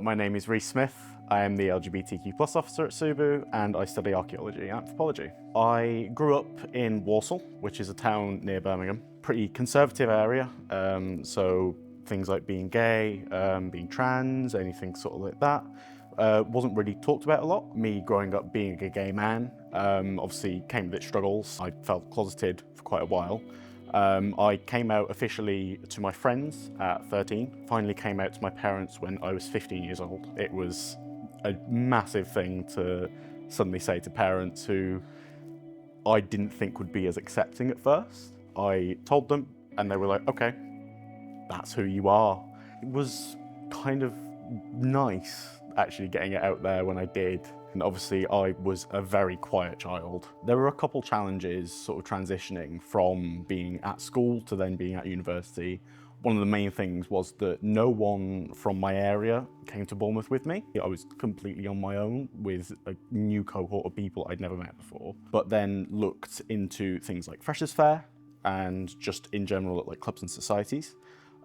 My name is Rhys Smith. I am the LGBTQ+ officer at Subu, and I study archaeology and anthropology. I grew up in Walsall, which is a town near Birmingham. Pretty conservative area, so things like being gay, being trans, anything sort of like that, wasn't really talked about a lot. Me growing up being a gay man, obviously came with its struggles. I felt closeted for quite a while. I came out officially to my friends at 13, finally came out to my parents when I was 15 years old. It was a massive thing to suddenly say to parents who I didn't think would be as accepting at first. I told them and they were like, okay, that's who you are. It was kind of nice actually getting it out there when I did. And obviously I was a very quiet child. There were a couple challenges sort of transitioning from being at school to then being at university. One of the main things was that no one from my area came to Bournemouth with me. I was completely on my own with a new cohort of people I'd never met before. But then looked into things like Freshers' Fair and just in general at like clubs and societies.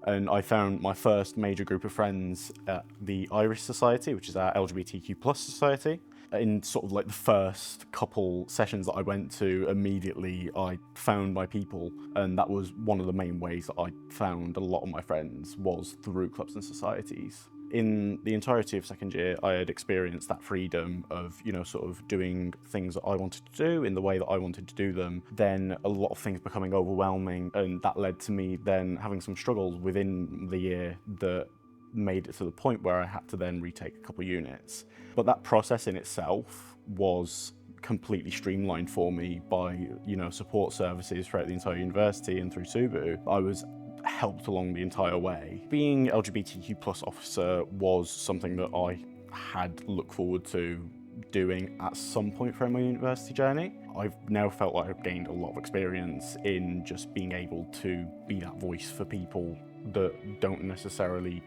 And I found my first major group of friends at the Irish Society, which is our LGBTQ+ society. In sort of like the first couple sessions that I went to, immediately I found my people, and that was one of the main ways that I found a lot of my friends was through clubs and societies. In the entirety of second year, I had experienced that freedom of, sort of doing things that I wanted to do in the way that I wanted to do them, then a lot of things becoming overwhelming, and that led to me then having some struggles within the year that made it to the point where I had to then retake a couple of units. But that process in itself was completely streamlined for me by, support services throughout the entire university and through Subu. I was helped along the entire way. Being LGBTQ+ officer was something that I had looked forward to doing at some point throughout my university journey. I've now felt like I've gained a lot of experience in just being able to be that voice for people that don't necessarily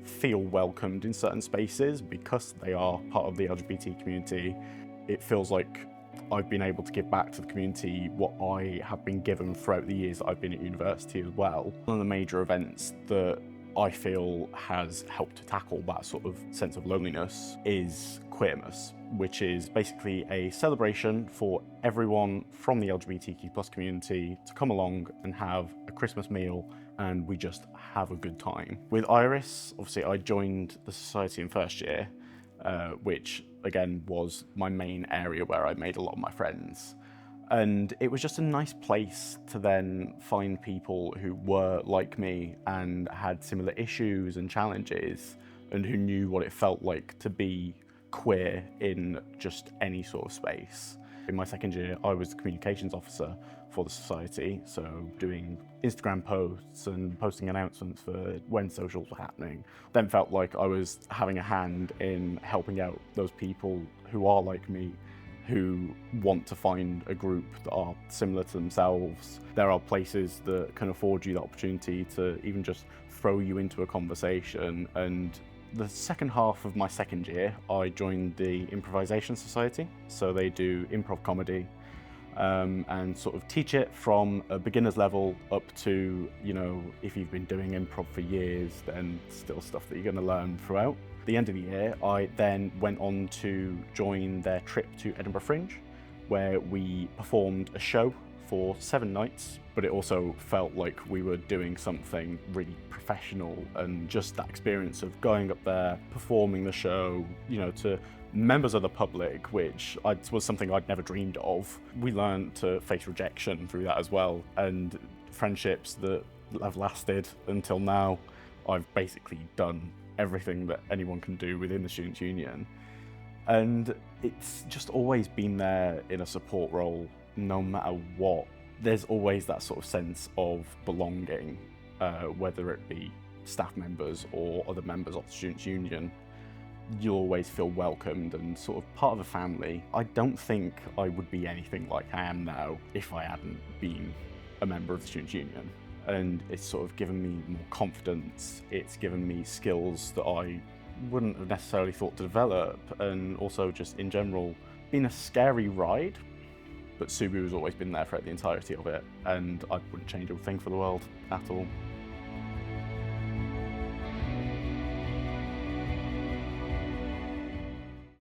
feel welcomed in certain spaces because they are part of the LGBT community. It feels like I've been able to give back to the community what I have been given throughout the years that I've been at university as well. One of the major events that I feel has helped to tackle that sort of sense of loneliness is Queermas, which is basically a celebration for everyone from the LGBTQ+ community to come along and have a Christmas meal, and we just have a good time. With Iris, obviously I joined the society in first year, which again was my main area where I made a lot of my friends. And it was just a nice place to then find people who were like me and had similar issues and challenges and who knew what it felt like to be queer in just any sort of space. In my second year, I was the communications officer for the society, so doing Instagram posts and posting announcements for when socials were happening. Then felt like I was having a hand in helping out those people who are like me, who want to find a group that are similar to themselves. There are places that can afford you the opportunity to even just throw you into a conversation. And the second half of my second year, I joined the Improvisation Society. So they do improv comedy and sort of teach it from a beginner's level up to, if you've been doing improv for years, then still stuff that you're going to learn throughout. At the end of the year, I then went on to join their trip to Edinburgh Fringe, where we performed a show for 7 nights, but it also felt like we were doing something really professional, and just that experience of going up there, performing the show, to members of the public, which was something I'd never dreamed of. We learned to face rejection through that as well, and friendships that have lasted until now. I've basically done everything that anyone can do within the Students' Union. And it's just always been there in a support role, no matter what. There's always that sort of sense of belonging, whether it be staff members or other members of the Students' Union. You'll always feel welcomed and sort of part of a family. I don't think I would be anything like I am now if I hadn't been a member of the Students' Union. And it's sort of given me more confidence. It's given me skills that I wouldn't have necessarily thought to develop, and also just in general, been a scary ride, but Subu has always been there throughout the entirety of it, and I wouldn't change a thing for the world at all.